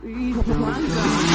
Itu mantap.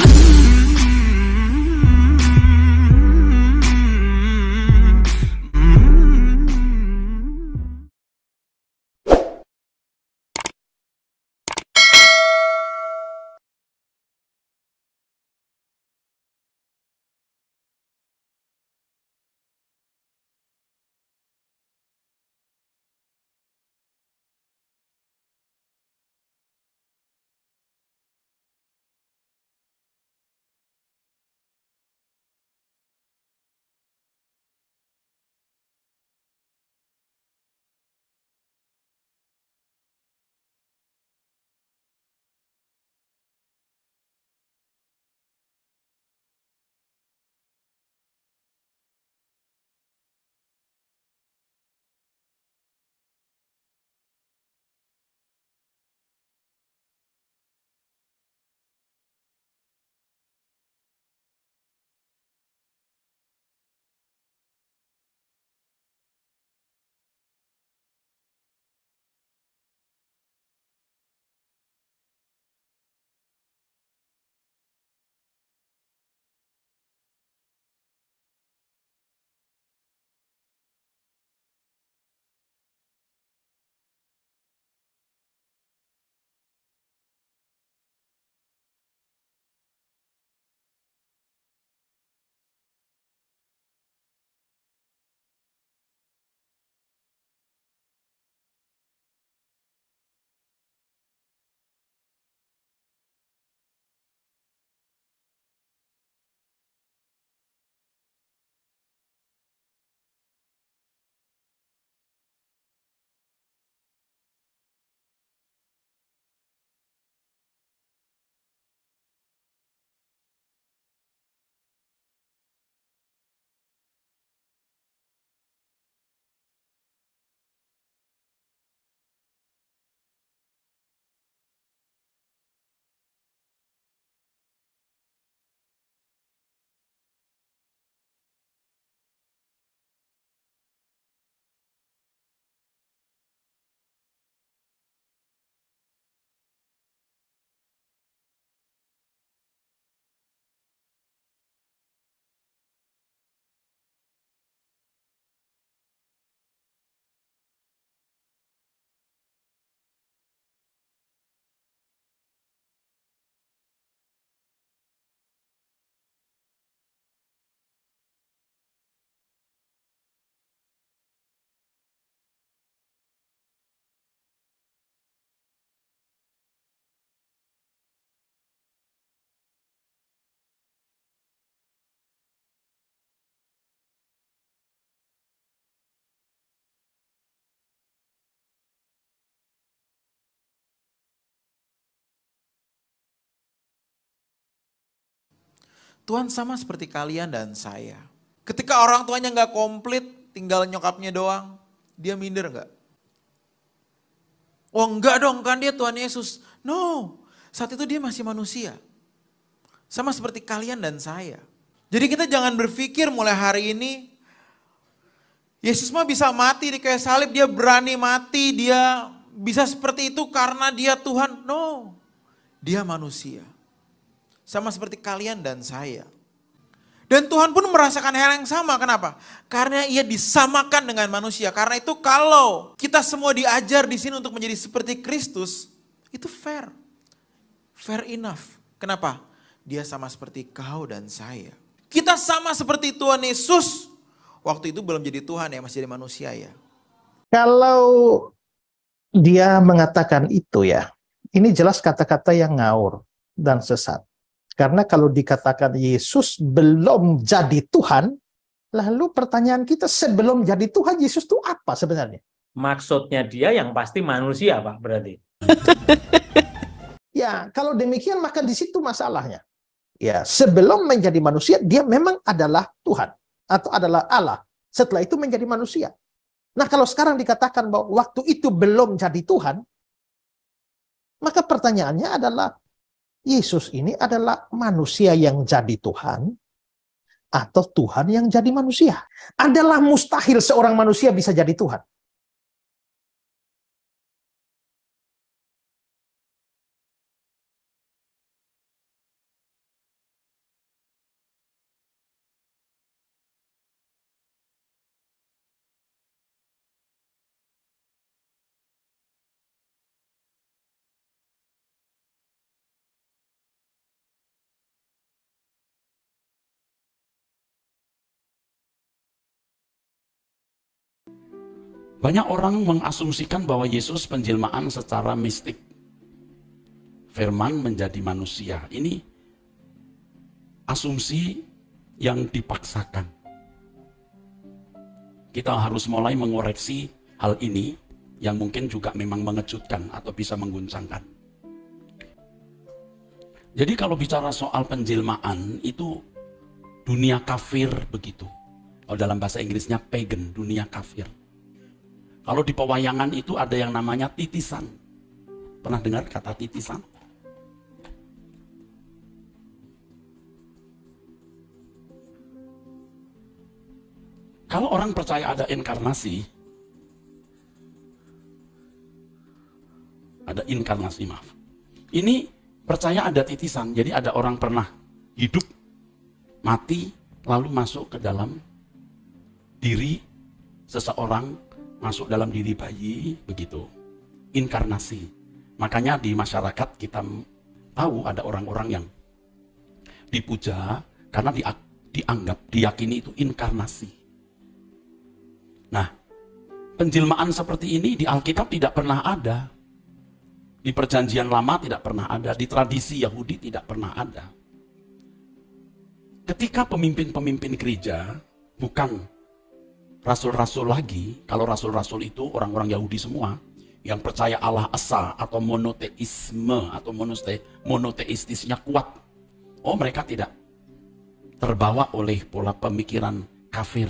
Tuhan sama seperti kalian dan saya. Ketika orang tuanya nggak komplit, tinggal nyokapnya doang, dia minder nggak? Oh enggak dong, kan dia Tuhan Yesus. No, saat itu dia masih manusia. Sama seperti kalian dan saya. Jadi kita jangan berpikir mulai hari ini, Yesus mah bisa mati di kayu salib, dia berani mati, dia bisa seperti itu karena dia Tuhan. No, dia manusia. Sama seperti kalian dan saya. Dan Tuhan pun merasakan hal yang sama. Kenapa? Karena ia disamakan dengan manusia. Karena itu kalau kita semua diajar di sini untuk menjadi seperti Kristus, itu fair. Fair enough. Kenapa? Dia sama seperti kau dan saya. Kita sama seperti Tuhan Yesus. Waktu itu belum jadi Tuhan ya, masih jadi manusia ya. Kalau dia mengatakan itu ya, ini jelas kata-kata yang ngawur dan sesat. Karena kalau dikatakan Yesus belum jadi Tuhan, lalu pertanyaan kita sebelum jadi Tuhan, Yesus itu apa sebenarnya? Maksudnya dia yang pasti manusia, Pak, berarti. Ya, kalau demikian maka di situ masalahnya. Ya, sebelum menjadi manusia, dia memang adalah Tuhan atau adalah Allah. Setelah itu menjadi manusia. Nah, kalau sekarang dikatakan bahwa waktu itu belum jadi Tuhan, maka pertanyaannya adalah, Yesus ini adalah manusia yang jadi Tuhan atau Tuhan yang jadi manusia? Adalah mustahil seorang manusia bisa jadi Tuhan. Banyak orang mengasumsikan bahwa Yesus penjelmaan secara mistik. Firman menjadi manusia. Ini asumsi yang dipaksakan. Kita harus mulai mengoreksi hal ini yang mungkin juga memang mengejutkan atau bisa mengguncangkan. Jadi kalau bicara soal penjelmaan itu dunia kafir begitu. Kalau dalam bahasa Inggrisnya pagan, dunia kafir. Kalau di pewayangan itu ada yang namanya titisan. Pernah dengar kata titisan? Kalau orang percaya ada inkarnasi, maaf. Ini percaya ada titisan, jadi ada orang pernah hidup, mati, lalu masuk ke dalam diri seseorang, masuk dalam diri bayi, begitu. Inkarnasi. Makanya di masyarakat kita tahu ada orang-orang yang dipuja karena dianggap, diyakini itu inkarnasi. Nah, penjelmaan seperti ini di Alkitab tidak pernah ada. Di Perjanjian Lama tidak pernah ada, di tradisi Yahudi tidak pernah ada. Ketika pemimpin-pemimpin gereja bukan rasul-rasul lagi, kalau rasul-rasul itu orang-orang Yahudi semua yang percaya Allah Esa atau monoteisme atau monoteistisnya kuat. Oh, mereka tidak terbawa oleh pola pemikiran kafir.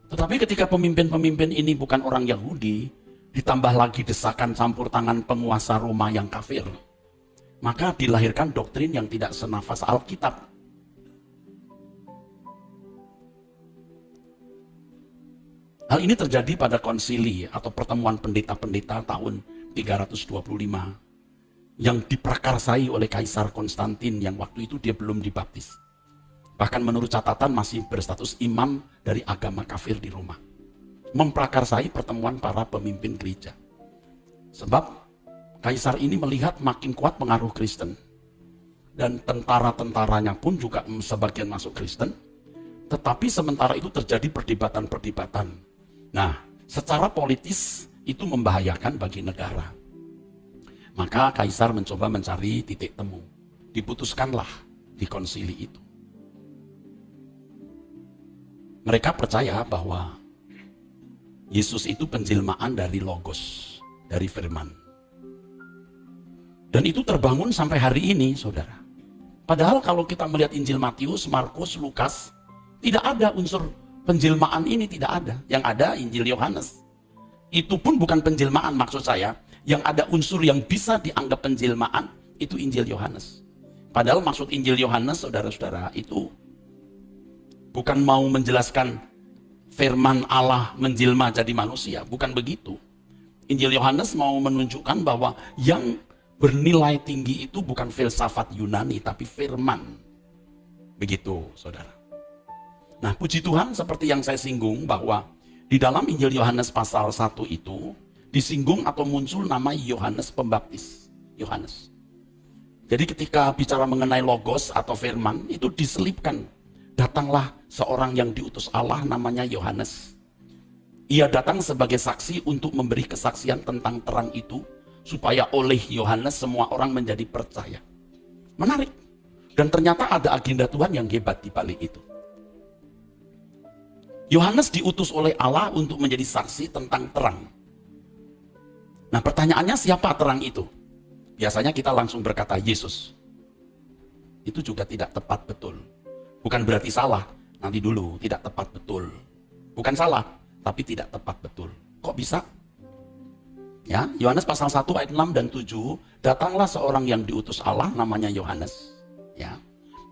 Tetapi ketika pemimpin-pemimpin ini bukan orang Yahudi, ditambah lagi desakan campur tangan penguasa Roma yang kafir, maka dilahirkan doktrin yang tidak senafas Alkitab. Hal ini terjadi pada konsili atau pertemuan pendeta-pendeta tahun 325 yang diprakarsai oleh Kaisar Konstantin yang waktu itu dia belum dibaptis. Bahkan menurut catatan masih berstatus imam dari agama kafir di Roma. Memprakarsai pertemuan para pemimpin gereja. Sebab Kaisar ini melihat makin kuat pengaruh Kristen. Dan tentara-tentaranya pun juga sebagian masuk Kristen. Tetapi sementara itu terjadi perdebatan-perdebatan. Nah, secara politis itu membahayakan bagi negara. Maka Kaisar mencoba mencari titik temu. Diputuskanlah di konsili itu. Mereka percaya bahwa Yesus itu penjelmaan dari Logos, dari firman. Dan itu terbangun sampai hari ini, saudara. Padahal kalau kita melihat Injil Matius, Markus, Lukas, tidak ada unsur penjelmaan ini, tidak ada. Yang ada Injil Yohanes. Itu pun bukan penjelmaan maksud saya. Yang ada unsur yang bisa dianggap penjelmaan, itu Injil Yohanes. Padahal maksud Injil Yohanes, saudara-saudara, itu bukan mau menjelaskan firman Allah menjelma jadi manusia, bukan begitu. Injil Yohanes mau menunjukkan bahwa yang bernilai tinggi itu bukan filsafat Yunani, tapi firman. Begitu, saudara. Nah, puji Tuhan seperti yang saya singgung bahwa di dalam Injil Yohanes pasal 1 itu disinggung atau muncul nama Yohanes Pembaptis. Yohanes. Jadi ketika bicara mengenai logos atau firman itu diselipkan. Datanglah seorang yang diutus Allah namanya Yohanes. Ia datang sebagai saksi untuk memberi kesaksian tentang terang itu supaya oleh Yohanes semua orang menjadi percaya. Menarik. Dan ternyata ada agenda Tuhan yang hebat di balik itu. Yohanes diutus oleh Allah untuk menjadi saksi tentang terang. Nah, pertanyaannya siapa terang itu? Biasanya kita langsung berkata Yesus. Itu juga tidak tepat betul. Bukan berarti salah, nanti dulu, tidak tepat betul. Bukan salah, tapi tidak tepat betul. Kok bisa? Ya, Yohanes pasal 1 ayat 6 dan 7, datanglah seorang yang diutus Allah namanya Yohanes. Ya.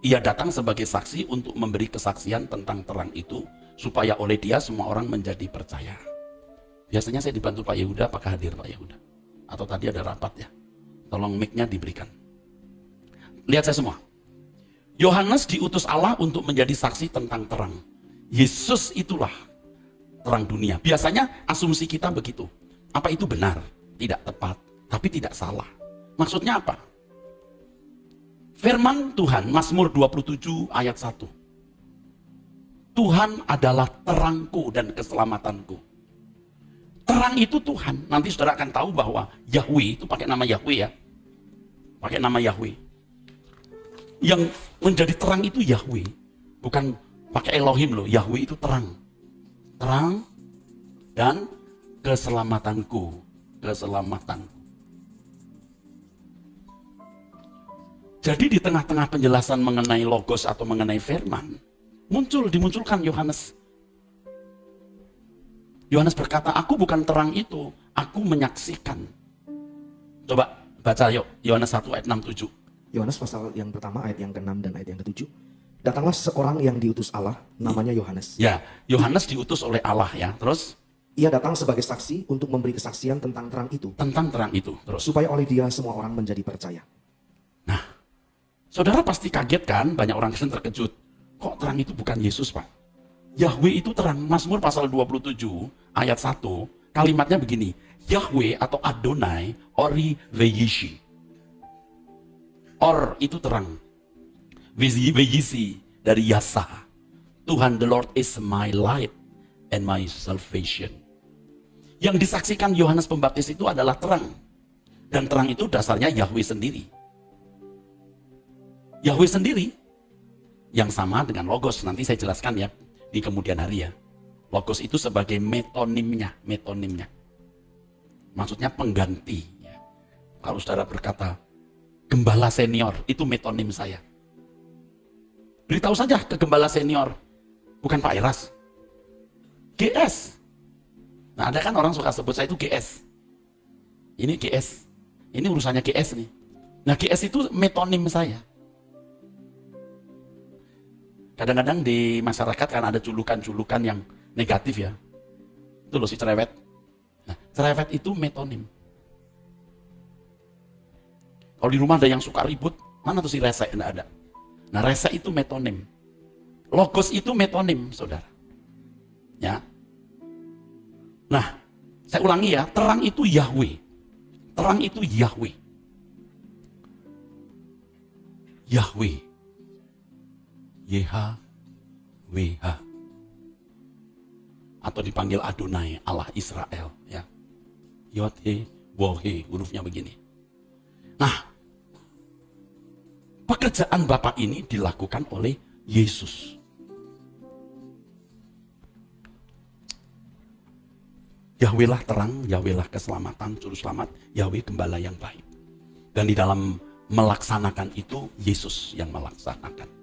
Ia datang sebagai saksi untuk memberi kesaksian tentang terang itu, supaya oleh dia semua orang menjadi percaya. Biasanya saya dibantu Pak Yehuda, apakah hadir Pak Yehuda? Atau tadi ada rapat ya? Tolong mic-nya diberikan. Lihat saya semua. Yohanes diutus Allah untuk menjadi saksi tentang terang. Yesus itulah terang dunia. Biasanya asumsi kita begitu. Apa itu benar? Tidak tepat, tapi tidak salah. Maksudnya apa? Firman Tuhan, Mazmur 27 ayat 1. Tuhan adalah terangku dan keselamatanku. Terang itu Tuhan. Nanti saudara akan tahu bahwa Yahweh itu pakai nama Yahweh ya. Pakai nama Yahweh. Yang menjadi terang itu Yahweh. Bukan pakai Elohim loh. Yahweh itu terang. Terang dan keselamatanku. Keselamatanku. Jadi di tengah-tengah penjelasan mengenai logos atau mengenai firman, dimunculkan Yohanes. Yohanes berkata, aku bukan terang itu, aku menyaksikan. Coba baca yuk, Yohanes 1 ayat 6-7. Yohanes pasal yang pertama ayat yang ke-6 dan ayat yang ke-7. Datanglah seorang yang diutus Allah, namanya Yohanes. Ya, Yohanes diutus oleh Allah ya. Terus? Ia datang sebagai saksi untuk memberi kesaksian tentang terang itu. Tentang terang itu. Terus? Supaya oleh dia semua orang menjadi percaya. Nah, saudara pasti kaget kan? Banyak orang Kristen terkejut. Kok terang itu bukan Yesus, Pak? Yahweh itu terang. Mazmur pasal 27 ayat 1, kalimatnya begini. Yahweh atau Adonai Ori Veyishi. Or itu terang. Veyisi dari Yasa. Tuhan, the Lord is my light and my salvation. Yang disaksikan Yohanes Pembaptis itu adalah terang. Dan terang itu dasarnya Yahweh sendiri. Yahweh sendiri yang sama dengan Logos. Nanti saya jelaskan ya di kemudian hari ya. Logos itu sebagai metonimnya. Maksudnya pengganti. Ya. Kalau saudara berkata, gembala senior, itu metonim saya. Beritahu saja ke gembala senior, bukan Pak Eras. GS. Nah ada kan orang suka sebut saya itu GS. Ini GS. Ini urusannya GS nih. Nah GS itu metonim saya. Kadang-kadang di masyarakat kan ada julukan-julukan yang negatif ya. Itu loh si cerewet. Nah, cerewet itu metonim. Kalau di rumah ada yang suka ribut, mana tuh si rese? Nggak ada. Nah, rese itu metonim. Logos itu metonim, saudara. Ya. Nah, saya ulangi ya, terang itu Yahweh. Terang itu Yahweh. Yahweh. YHWH. Atau dipanggil Adonai, Allah Israel. Ya. Yod-He, Wohe, hurufnya begini. Nah, pekerjaan Bapa ini dilakukan oleh Yesus. Yahweh lah terang, Yahweh lah keselamatan, juru selamat, Yahweh gembala yang baik. Dan di dalam melaksanakan itu, Yesus yang melaksanakan.